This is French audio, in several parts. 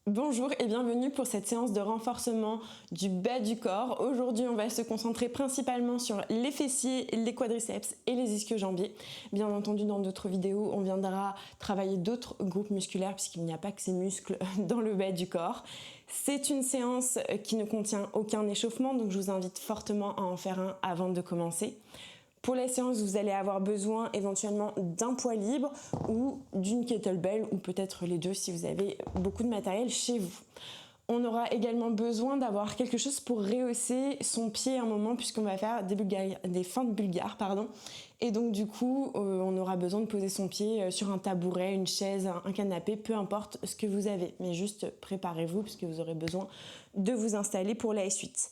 Bonjour et bienvenue pour cette séance de renforcement du bas du corps. Aujourd'hui, on va se concentrer principalement sur les fessiers, les quadriceps et les ischio-jambiers. Bien entendu, dans d'autres vidéos, on viendra travailler d'autres groupes musculaires puisqu'il n'y a pas que ces muscles dans le bas du corps. C'est une séance qui ne contient aucun échauffement, donc je vous invite fortement à en faire un avant de commencer. Pour la séance, vous allez avoir besoin éventuellement d'un poids libre ou d'une kettlebell ou peut-être les deux si vous avez beaucoup de matériel chez vous. On aura également besoin d'avoir quelque chose pour rehausser son pied un moment puisqu'on va faire des feintes bulgares. Et donc du coup, on aura besoin de poser son pied sur un tabouret, une chaise, un canapé, peu importe ce que vous avez. Mais juste préparez-vous puisque vous aurez besoin de vous installer pour la suite.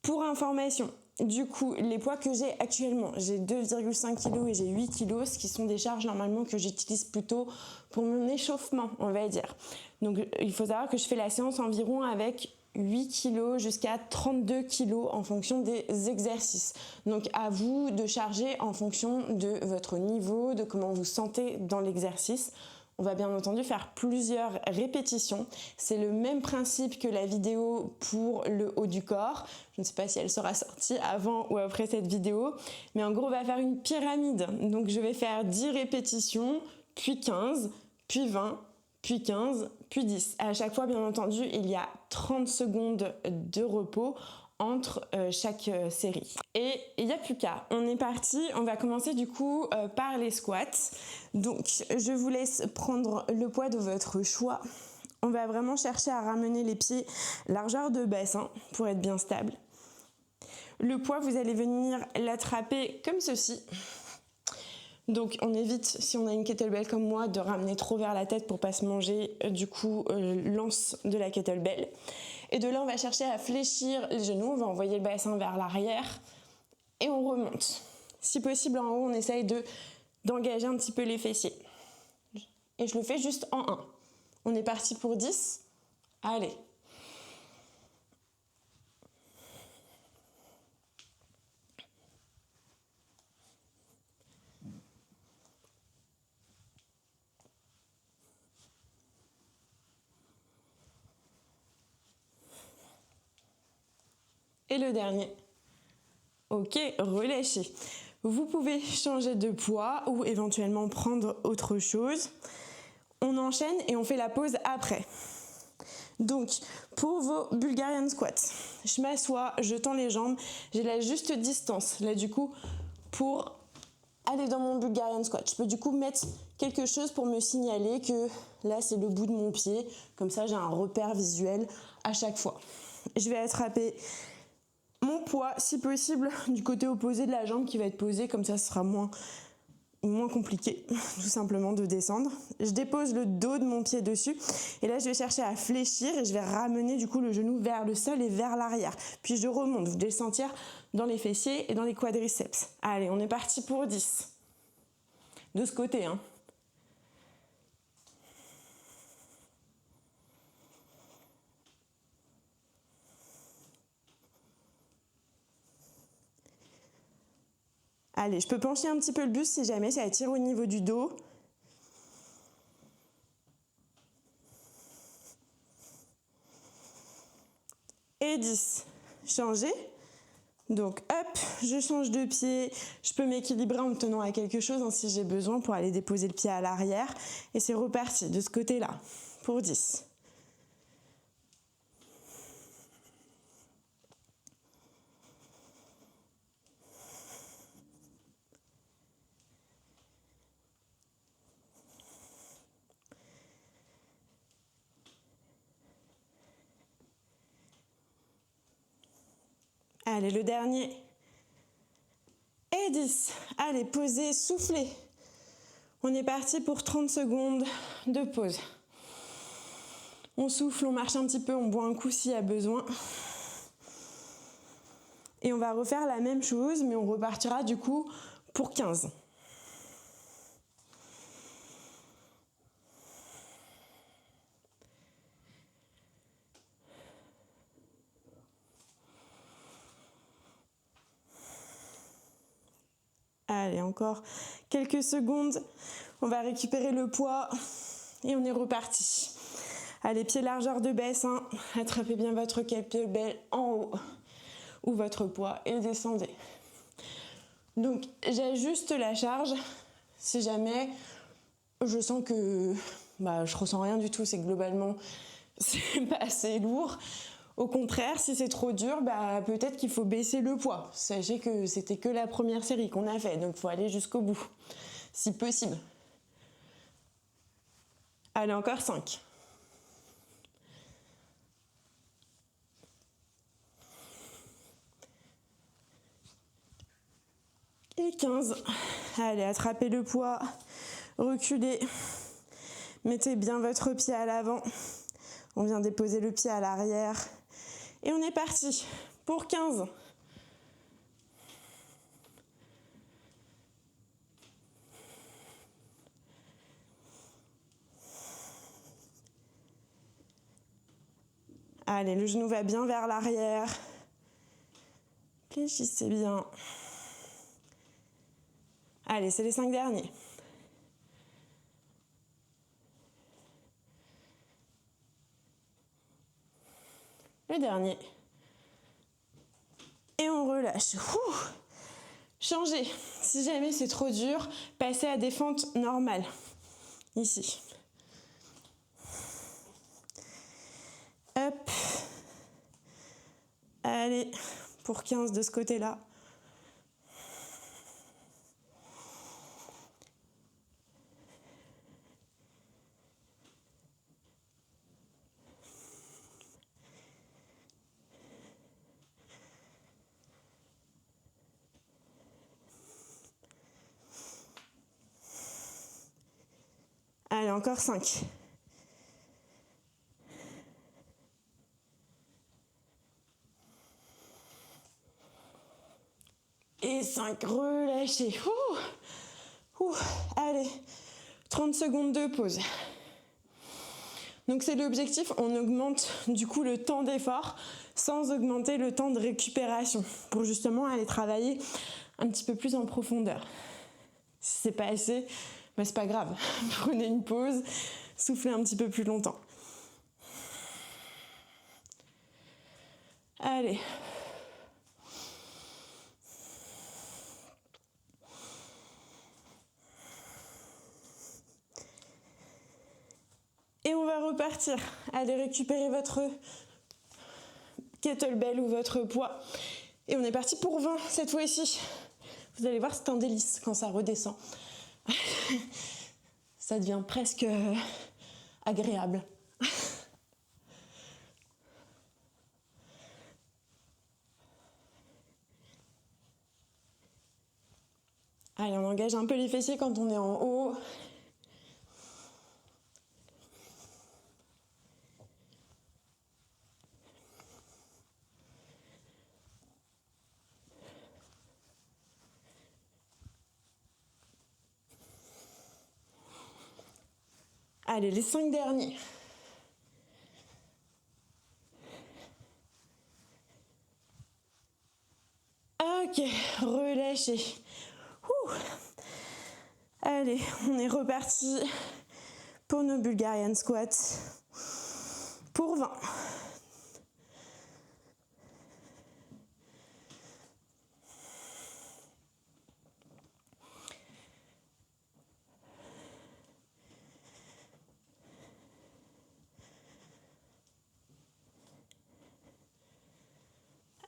Pour information, du coup, les poids que j'ai actuellement, j'ai 2,5 kg et j'ai 8 kg, ce qui sont des charges normalement que j'utilise plutôt pour mon échauffement, on va dire. Donc il faut savoir que je fais la séance environ avec 8 kg jusqu'à 32 kg en fonction des exercices. Donc à vous de charger en fonction de votre niveau, de comment vous sentez dans l'exercice. On va bien entendu faire plusieurs répétitions. C'est le même principe que la vidéo pour le haut du corps. Je ne sais pas si elle sera sortie avant ou après cette vidéo. Mais en gros, on va faire une pyramide. Donc je vais faire 10 répétitions, puis 15, puis 20, puis 15, puis 10. À chaque fois, bien entendu, il y a 30 secondes de repos entre chaque série. Et il n'y a plus qu'à. On est parti, on va commencer du coup par les squats. Donc je vous laisse prendre le poids de votre choix. On va vraiment chercher à ramener les pieds largeur de bassin pour être bien stable. Le poids, vous allez venir l'attraper comme ceci. Donc on évite, si on a une kettlebell comme moi, de ramener trop vers la tête pour pas se manger l'anse de la kettlebell. Et de là, on va chercher à fléchir les genoux, on va envoyer le bassin vers l'arrière et on remonte. Si possible, en haut, on essaye d'engager un petit peu les fessiers. Et je le fais juste en 1. On est parti pour 10. Allez. Et le dernier. Ok, relâchez. Vous pouvez changer de poids ou éventuellement prendre autre chose. On enchaîne et on fait la pause après. Donc, pour vos Bulgarian squats, je m'assois, je tends les jambes, j'ai la juste distance. Là, du coup, pour aller dans mon Bulgarian squat, je peux du coup mettre quelque chose pour me signaler que là, c'est le bout de mon pied. Comme ça, j'ai un repère visuel à chaque fois. Je vais attraper mon poids, si possible, du côté opposé de la jambe qui va être posée, comme ça ce sera moins compliqué, tout simplement, de descendre. Je dépose le dos de mon pied dessus, et là je vais chercher à fléchir, et je vais ramener du coup le genou vers le sol et vers l'arrière. Puis je remonte, vous devez le sentir dans les fessiers et dans les quadriceps. Allez, on est parti pour 10. De ce côté, hein. Allez, je peux pencher un petit peu le buste si jamais ça tire au niveau du dos. Et 10. Changer. Donc hop, je change de pied. Je peux m'équilibrer en me tenant à quelque chose hein, si j'ai besoin pour aller déposer le pied à l'arrière. Et c'est reparti de ce côté-là pour 10. Allez, le dernier. Et 10. Allez, posez, soufflez. On est parti pour 30 secondes de pause. On souffle, on marche un petit peu, on boit un coup s'il y a besoin. Et on va refaire la même chose, mais on repartira du coup pour 15. Allez, encore quelques secondes. On va récupérer le poids et on est reparti. Allez, pied largeur de baisse, hein. Attrapez bien votre kettlebell en haut ou votre poids et descendez. Donc j'ajuste la charge si jamais je sens que je ressens rien du tout, c'est que globalement c'est pas assez lourd. Au contraire, si c'est trop dur, peut-être qu'il faut baisser le poids. Sachez que c'était que la première série qu'on a fait, donc il faut aller jusqu'au bout, si possible. Allez, encore 5. Et 15. Allez, attrapez le poids, reculez. Mettez bien votre pied à l'avant. On vient déposer le pied à l'arrière. Et on est parti pour 15. Allez, le genou va bien vers l'arrière. Fléchissez bien. Allez, c'est les 5 derniers. Le dernier. Et on relâche. Changez. Si jamais c'est trop dur, passez à des fentes normales. Ici. Hop. Allez, pour 15 de ce côté-là. Allez, encore 5. Et 5, relâchez. Allez, 30 secondes de pause. Donc c'est l'objectif, on augmente du coup le temps d'effort sans augmenter le temps de récupération pour justement aller travailler un petit peu plus en profondeur. Si c'est pas assez, c'est pas grave. Prenez une pause, soufflez un petit peu plus longtemps. Allez. Et on va repartir. Allez récupérer votre kettlebell ou votre poids. Et on est parti pour 20 cette fois-ci. Vous allez voir, c'est un délice quand ça redescend. Ça devient presque agréable. Allez, on engage un peu les fessiers quand on est en haut. Allez, les 5 derniers. Ok, relâchez. Allez, on est reparti pour nos Bulgarian squats pour 20.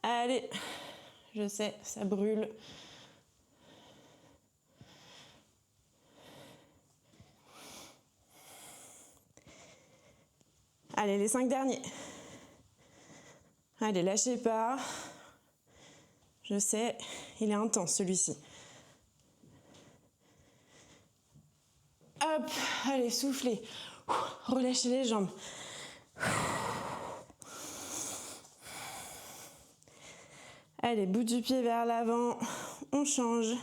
Allez, je sais, ça brûle. Allez, les 5 derniers. Allez, lâchez pas. Je sais, il est intense celui-ci. Hop, allez, soufflez. Relâchez les jambes. Allez, bout du pied vers l'avant. On change.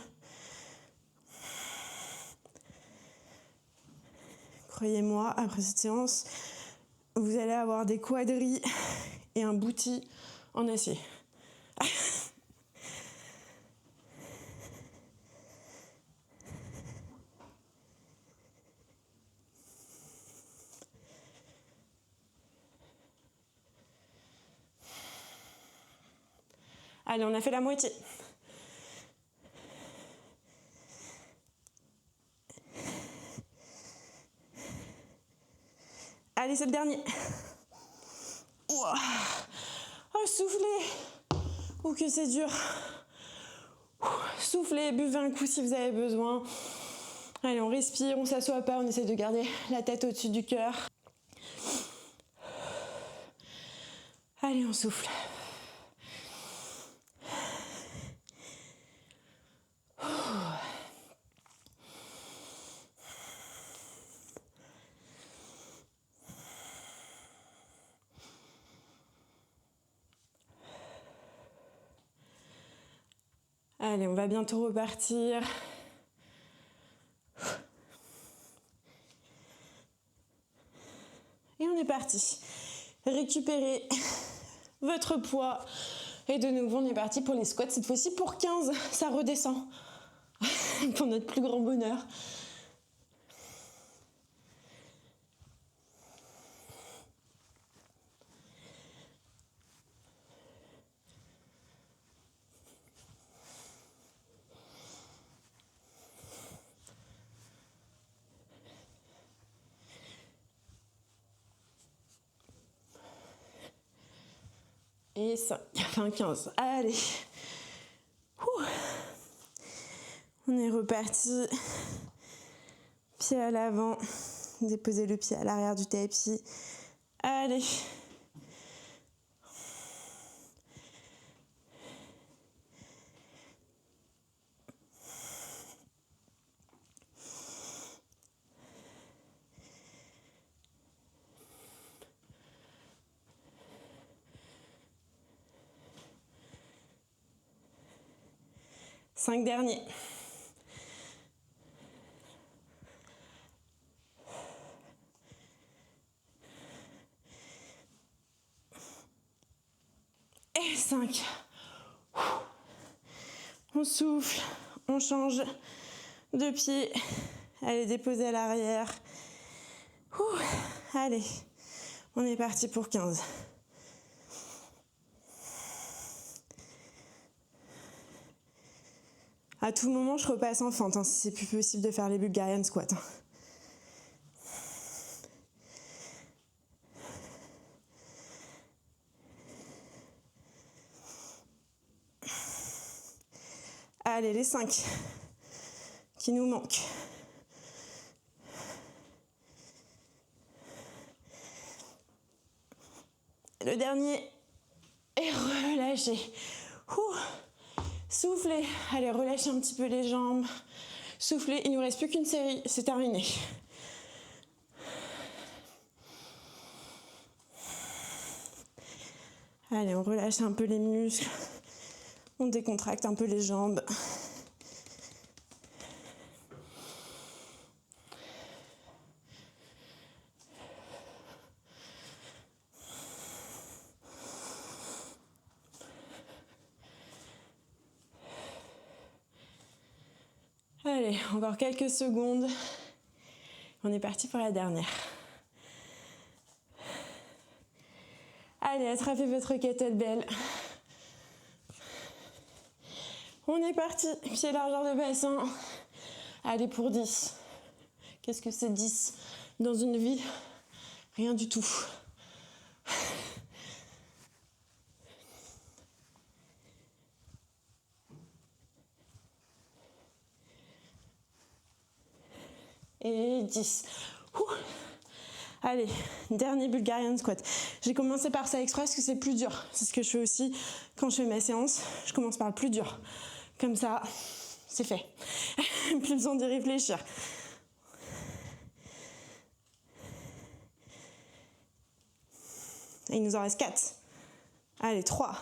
Croyez-moi, après cette séance, vous allez avoir des quadris et un booty en acier. Allez, on a fait la moitié. Allez, c'est le dernier. Ouah. Oh, soufflez. Oh, que c'est dur. Soufflez, buvez un coup si vous avez besoin. Allez, on respire, on s'assoit pas, on essaie de garder la tête au-dessus du cœur. Allez, on souffle. Allez, on va bientôt repartir. Et on est parti. Récupérez votre poids. Et de nouveau, on est parti pour les squats. Cette fois-ci pour 15, ça redescend. Pour notre plus grand bonheur. Et 5, enfin 15. Allez. Ouh. On est reparti. Pied à l'avant. Déposez le pied à l'arrière du tapis. Allez. Cinq derniers. Et 5. On souffle, on change de pied. Allez, déposer à l'arrière. Allez, on est parti pour 15. À tout moment, je repasse en fente, si c'est plus possible de faire les Bulgarian squats. Allez, les 5 qui nous manquent. Le dernier. Et relâchez. Soufflez. Allez, relâchez un petit peu les jambes. Soufflez. Il ne nous reste plus qu'une série. C'est terminé. Allez, on relâche un peu les muscles. On décontracte un peu les jambes. Allez, encore quelques secondes. On est parti pour la dernière. Allez, attrapez votre kettlebell. On est parti, pied largeur de bassin. Allez pour 10. Qu'est-ce que c'est 10 dans une vie? Rien du tout. Et 10. Allez, dernier Bulgarian squat. J'ai commencé par ça exprès parce que c'est plus dur. C'est ce que je fais aussi quand je fais ma séance. Je commence par le plus dur. Comme ça, c'est fait. Plus besoin d'y réfléchir. Et il nous en reste 4. Allez, 3,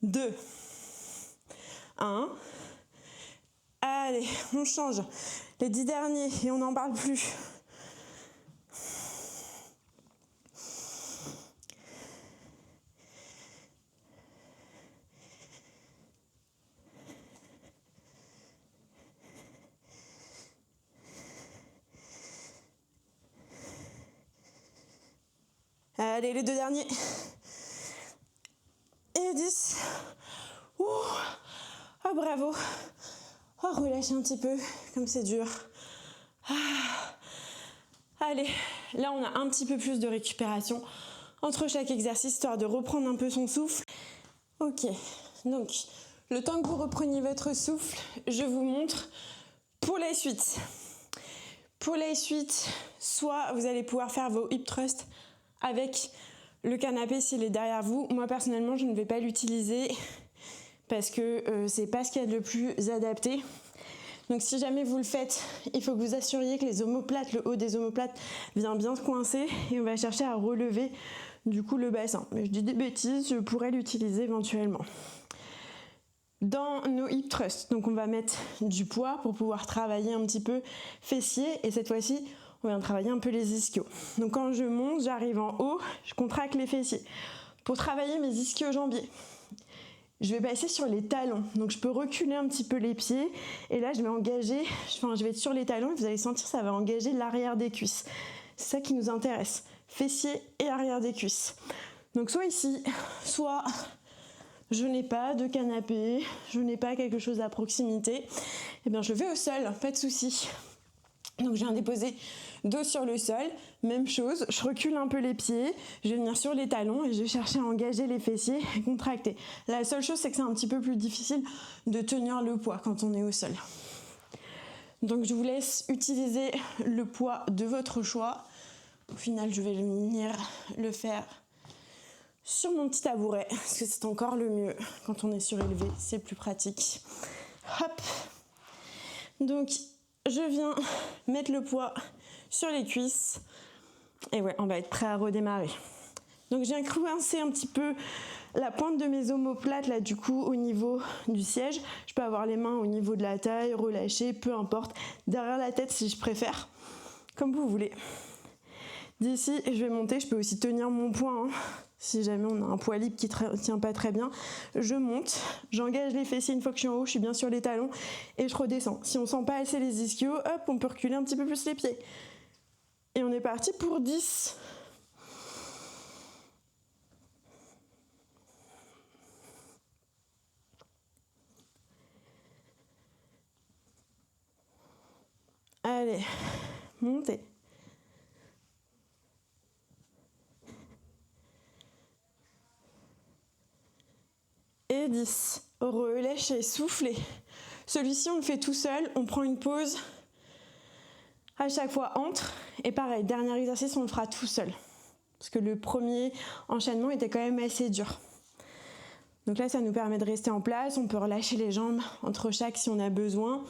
2, 1. Allez, on change. Les 10 derniers et on n'en parle plus. Allez, les 2 derniers. Et Et 10. Ouh. Oh, bravo. Oh, relâchez un petit peu, comme c'est dur. Allez, là on a un petit peu plus de récupération entre chaque exercice, histoire de reprendre un peu son souffle. Ok, donc le temps que vous repreniez votre souffle, je vous montre pour la suite. Pour la suite, soit vous allez pouvoir faire vos hip thrusts avec le canapé s'il est derrière vous. Moi personnellement, je ne vais pas l'utiliser parce que c'est pas ce qu'il y a de le plus adapté. Donc si jamais vous le faites, il faut que vous assuriez que les omoplates, le haut des omoplates vient bien se coincer et on va chercher à relever du coup le bassin. Mais je dis des bêtises, je pourrais l'utiliser éventuellement. Dans nos hip thrusts, donc on va mettre du poids pour pouvoir travailler un petit peu fessiers et cette fois-ci, on vient travailler un peu les ischios. Donc quand je monte, j'arrive en haut, je contracte les fessiers. Pour travailler mes ischio-jambiers, je vais passer sur les talons, donc je peux reculer un petit peu les pieds et là je vais engager, je vais être sur les talons et vous allez sentir ça va engager l'arrière des cuisses. C'est ça qui nous intéresse, fessiers et arrière des cuisses. Donc soit ici, soit je n'ai pas de canapé, je n'ai pas quelque chose à proximité, et bien je vais au sol, pas de souci. Donc je viens déposer dos sur le sol, même chose, je recule un peu les pieds, je vais venir sur les talons et je vais chercher à engager les fessiers et contracter. La seule chose c'est que c'est un petit peu plus difficile de tenir le poids quand on est au sol. Donc je vous laisse utiliser le poids de votre choix. Au final je vais venir le faire sur mon petit tabouret parce que c'est encore le mieux quand on est surélevé, c'est plus pratique. Hop. Donc je viens mettre le poids sur les cuisses et ouais, on va être prêt à redémarrer. Donc je viens coincer un petit peu la pointe de mes omoplates là du coup au niveau du siège. Je peux avoir les mains au niveau de la taille, relâcher, peu importe, derrière la tête si je préfère, comme vous voulez. D'ici je vais monter, je peux aussi tenir mon poids hein. Si jamais on a un poids libre qui ne tient pas très bien, je monte, j'engage les fessiers une fois que je suis en haut, je suis bien sur les talons et je redescends. Si on sent pas assez les ischios, hop, on peut reculer un petit peu plus les pieds. Et on est parti pour 10. Allez, montez. Et 10. Relâchez, soufflez. Celui-ci, on le fait tout seul. On prend une pause à chaque fois entre. Et pareil, dernier exercice, on le fera tout seul. Parce que le premier enchaînement était quand même assez dur. Donc là, ça nous permet de rester en place. On peut relâcher les jambes entre chaque si on a besoin.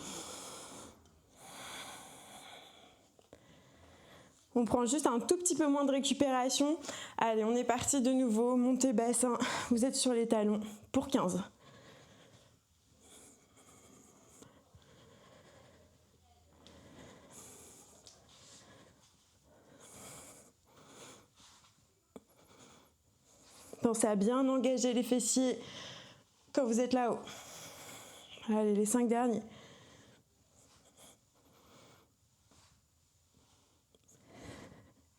On prend juste un tout petit peu moins de récupération. Allez, on est parti de nouveau. Montez bassin. Vous êtes sur les talons pour 15. Pensez à bien engager les fessiers quand vous êtes là-haut. Allez, les 5 derniers.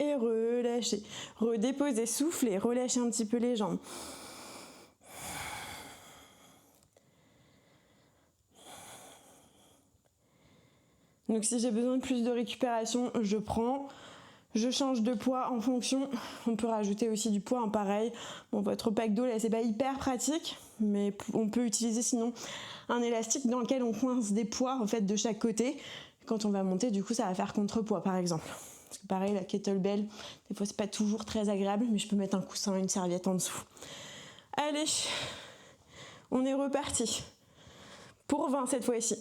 Et relâchez. Redéposez, soufflez, relâchez un petit peu les jambes. Donc si j'ai besoin de plus de récupération, je prends. Je change de poids en fonction. On peut rajouter aussi du poids en pareil. Bon, votre pack d'eau là, c'est pas hyper pratique, mais on peut utiliser sinon un élastique dans lequel on coince des poids en fait de chaque côté. Quand on va monter, du coup, ça va faire contrepoids par exemple. Parce que pareil, la kettlebell, des fois c'est pas toujours très agréable, mais je peux mettre un coussin, une serviette en dessous. Allez, on est reparti. Pour 20 cette fois-ci.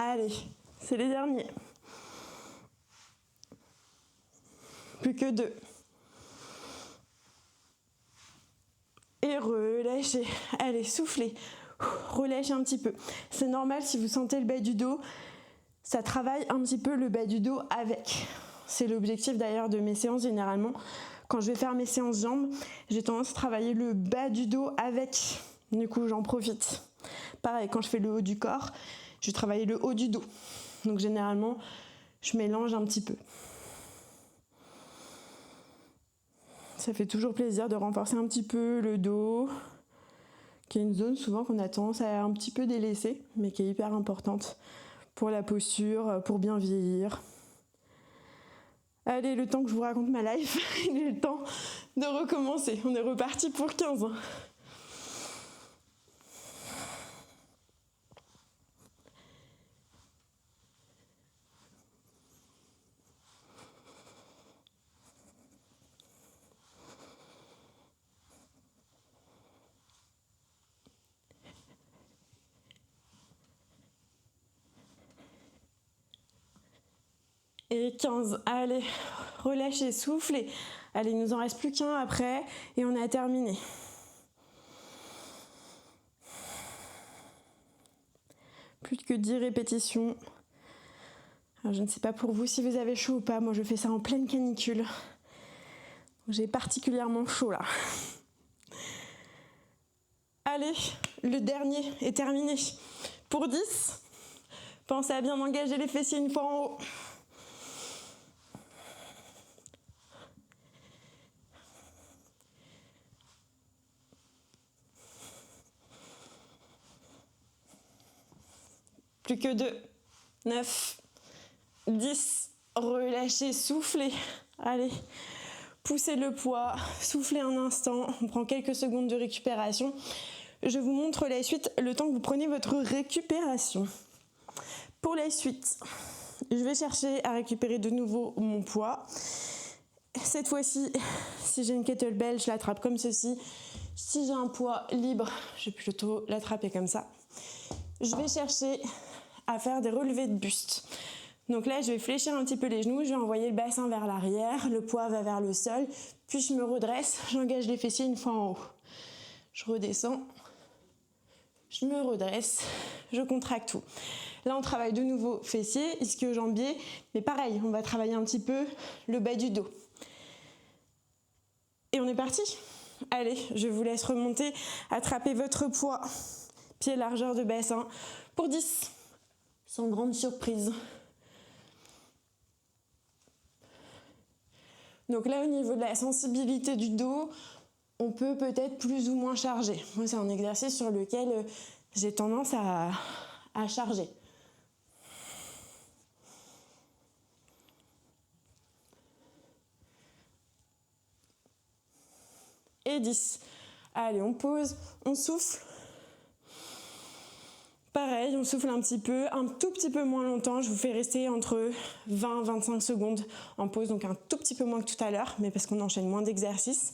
Allez, c'est les derniers. Plus que 2. Et relâchez. Allez, soufflez. Relâchez un petit peu. C'est normal si vous sentez le bas du dos. ça travaille un petit peu le bas du dos avec. C'est l'objectif d'ailleurs de mes séances généralement. Quand je vais faire mes séances jambes, j'ai tendance à travailler le bas du dos avec. Du coup, j'en profite. Pareil, quand je fais le haut du corps, je vais travailler le haut du dos. Donc généralement, je mélange un petit peu. Ça fait toujours plaisir de renforcer un petit peu le dos, qui est une zone souvent qu'on a tendance à un petit peu délaisser, mais qui est hyper importante pour la posture, pour bien vieillir. Allez, le temps que je vous raconte ma life, il est le temps de recommencer. On est reparti pour 15. Et 15, allez, relâchez, soufflez. Allez, il nous en reste plus qu'un après et on a terminé. Plus que 10 répétitions. Alors, je ne sais pas pour vous si vous avez chaud ou pas, moi je fais ça en pleine canicule. J'ai particulièrement chaud là. Allez, le dernier est terminé. Pour 10, pensez à bien engager les fessiers une fois en haut. Plus que 2, 9, 10, relâchez, soufflez. Allez, poussez le poids, soufflez un instant, on prend quelques secondes de récupération. Je vous montre la suite, le temps que vous prenez votre récupération. Pour la suite, je vais chercher à récupérer de nouveau mon poids. Cette fois-ci, si j'ai une kettlebell, je l'attrape comme ceci. Si j'ai un poids libre, je vais plutôt l'attraper comme ça. Je vais chercher à faire des relevés de buste. Donc là, je vais fléchir un petit peu les genoux, je vais envoyer le bassin vers l'arrière, le poids va vers le sol, puis je me redresse, j'engage les fessiers une fois en haut. Je redescends, je me redresse, je contracte tout. Là, on travaille de nouveau fessiers, ischio-jambiers, mais pareil, on va travailler un petit peu le bas du dos. Et on est parti. Allez, je vous laisse remonter, attraper votre poids, pied largeur de bassin, pour 10, sans grande surprise. Donc là, au niveau de la sensibilité du dos, on peut peut-être plus ou moins charger. Moi, c'est un exercice sur lequel j'ai tendance à charger. Et 10. Allez, on pose, on souffle. Pareil, on souffle un petit peu, un tout petit peu moins longtemps. Je vous fais rester entre 20 et 25 secondes en pause, donc un tout petit peu moins que tout à l'heure, mais parce qu'on enchaîne moins d'exercices.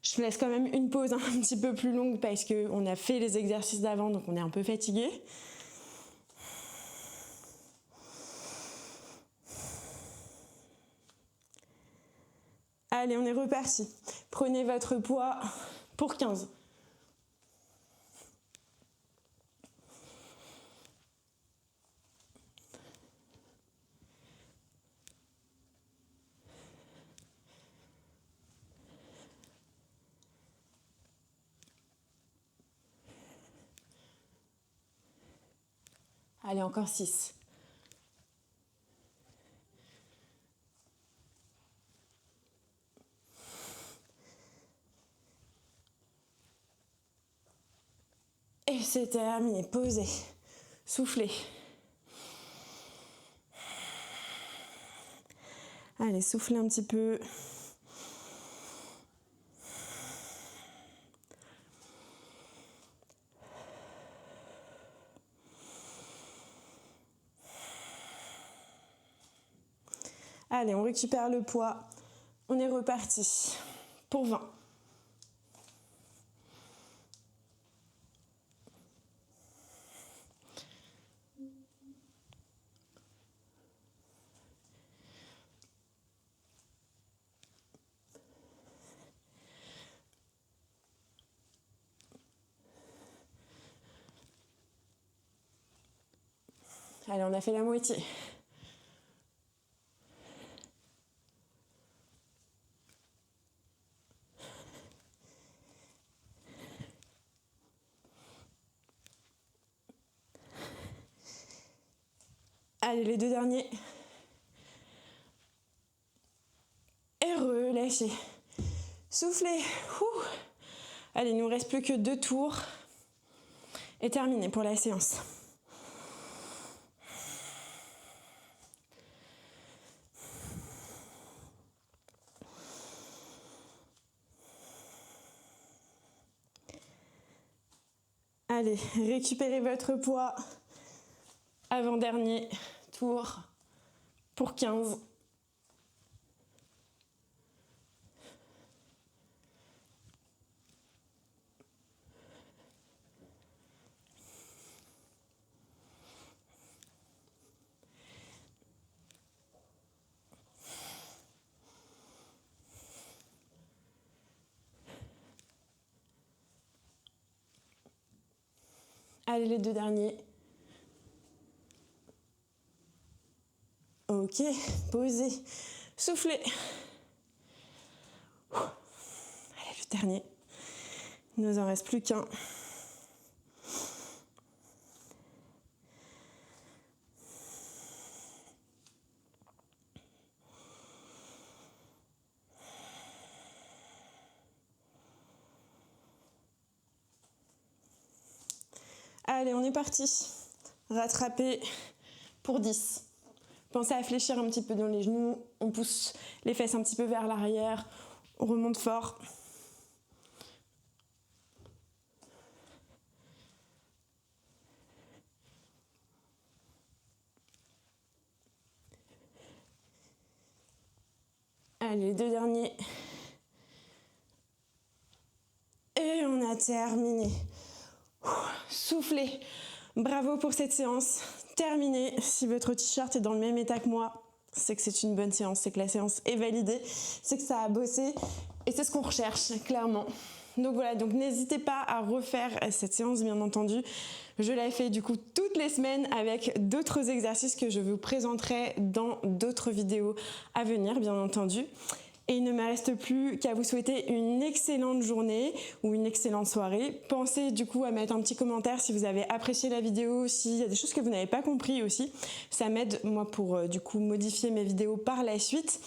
Je vous laisse quand même une pause un petit peu plus longue parce qu'on a fait les exercices d'avant, donc on est un peu fatigué. Allez, on est reparti. Prenez votre poids pour 15. Allez, encore 6. Et c'est terminé. Posez. Soufflez. Allez, soufflez un petit peu. Allez, on récupère le poids. On est reparti pour 20. Allez, on a fait la moitié. Allez, les 2 derniers. Et relâchez. Soufflez. Ouh. Allez, il ne nous reste plus que 2 tours. Et terminé pour la séance. Allez, récupérez votre poids. Avant-dernier tour pour 15. Allez, les 2 derniers. Ok, posez, soufflez. Allez, le dernier. Il ne nous en reste plus qu'un. Allez, on est parti. Rattrapez pour 10. Pensez à fléchir un petit peu dans les genoux. On pousse les fesses un petit peu vers l'arrière. On remonte fort. Allez, les 2 derniers. Et on a terminé. Soufflez. Bravo pour cette séance. Terminée. Si votre t-shirt est dans le même état que moi, c'est que c'est une bonne séance, c'est que la séance est validée, c'est que ça a bossé et c'est ce qu'on recherche, clairement. Donc voilà, donc n'hésitez pas à refaire cette séance, bien entendu. Je la fais du coup toutes les semaines avec d'autres exercices que je vous présenterai dans d'autres vidéos à venir, bien entendu. Et il ne me reste plus qu'à vous souhaiter une excellente journée ou une excellente soirée. Pensez du coup à mettre un petit commentaire si vous avez apprécié la vidéo, s'il y a des choses que vous n'avez pas compris aussi. Ça m'aide moi pour du coup modifier mes vidéos par la suite.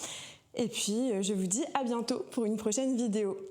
Et puis je vous dis à bientôt pour une prochaine vidéo.